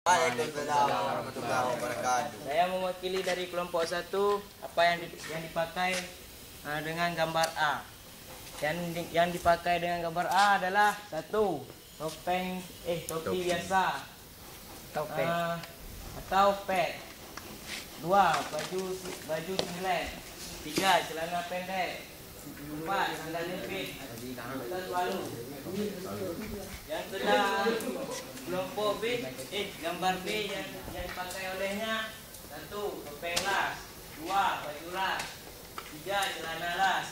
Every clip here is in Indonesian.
Waalaikumsalam warahmatullahi wabarakatuh. Saya mewakili dari kelompok 1 apa yang dipakai dengan gambar A. Yang dipakai dengan gambar A adalah 1. Topi biasa atau pet. 2. Baju singlet. 3. Celana pendek. 4. Sandal jepit atau palu. Yang kedua kelompok B, gambar B yang dipakai olehnya 1. Topeng las. 2. Baju las. 3. Celana las.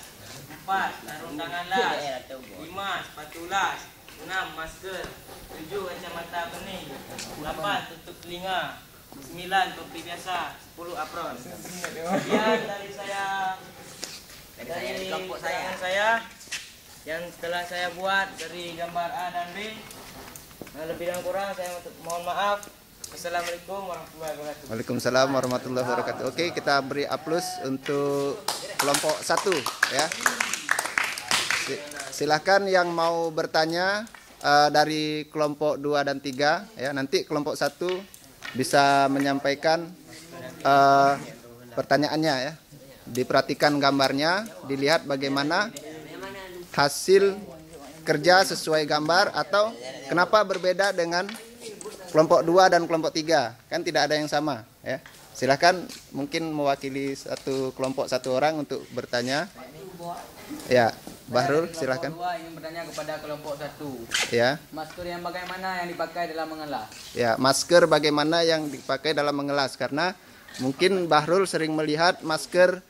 4. Sarung tangan las. 5. Sepatu las. 6. Masker. 7. Kacamata bening. 8. Tutup telinga. 9. Topi biasa. 10. Apron. Sekian dari saya, dari kelompok saya yang telah saya buat dari gambar A dan B. Lebih dan kurang saya mohon maaf. Assalamualaikum warahmatullahi wabarakatuh. Waalaikumsalam warahmatullahi wabarakatuh. Oke, kita beri aplaus untuk kelompok 1 ya. Silahkan yang mau bertanya dari kelompok 2 dan 3 ya. Nanti kelompok 1 bisa menyampaikan pertanyaannya ya. Diperhatikan gambarnya, dilihat bagaimana hasil kerja sesuai gambar atau kenapa berbeda dengan kelompok 2 dan kelompok 3. Kan tidak ada yang sama ya. Silahkan mungkin mewakili kelompok 1 orang untuk bertanya. Ya, Bahrul silahkan. Kelompok 2 ingin bertanya kepada kelompok 1. Ya. Masker yang bagaimana yang dipakai dalam mengelas? Ya, masker bagaimana yang dipakai dalam mengelas, karena mungkin Bahrul sering melihat masker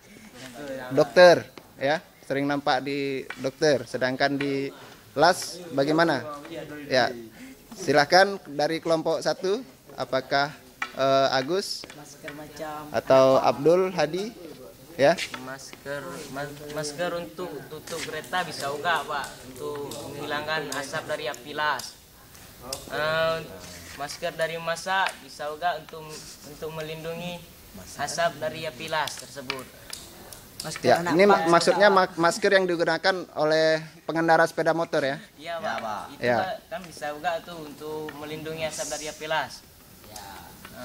dokter ya. Sering nampak di dokter, sedangkan di las bagaimana? Ya, silahkan dari kelompok 1, apakah Agus atau Abdul Hadi? Ya. Masker untuk tutup kereta bisa juga, Pak, untuk menghilangkan asap dari api las. Masker dari masak bisa juga untuk melindungi asap dari api las tersebut. Ya, ini maksudnya masker yang digunakan oleh pengendara sepeda motor ya? Iya, Pak. Itu Ya. kan bisa juga tuh untuk melindungi asap dari api las.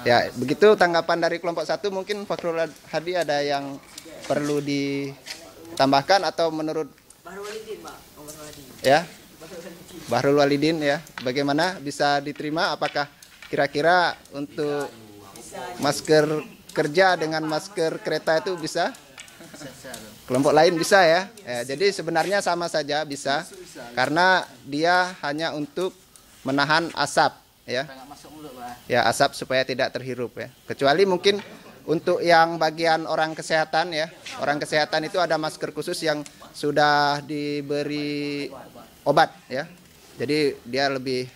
Ya, begitu tanggapan dari kelompok 1. Mungkin Fakhrul Hadi ada yang perlu ditambahkan atau menurut ya, Bahrul Walidin ya, bagaimana bisa diterima? Apakah kira-kira untuk masker kerja dengan masker kereta itu bisa? Kelompok lain bisa ya. Jadi sebenarnya sama saja bisa, karena dia hanya untuk menahan asap ya. Ya, asap supaya tidak terhirup ya. Kecuali mungkin untuk yang bagian orang kesehatan ya. Orang kesehatan itu ada masker khusus yang sudah diberi obat ya. Jadi dia lebih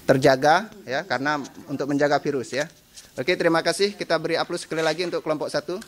terjaga ya, karena untuk menjaga virus ya. Oke, terima kasih. Kita beri aplaus sekali lagi untuk kelompok 1.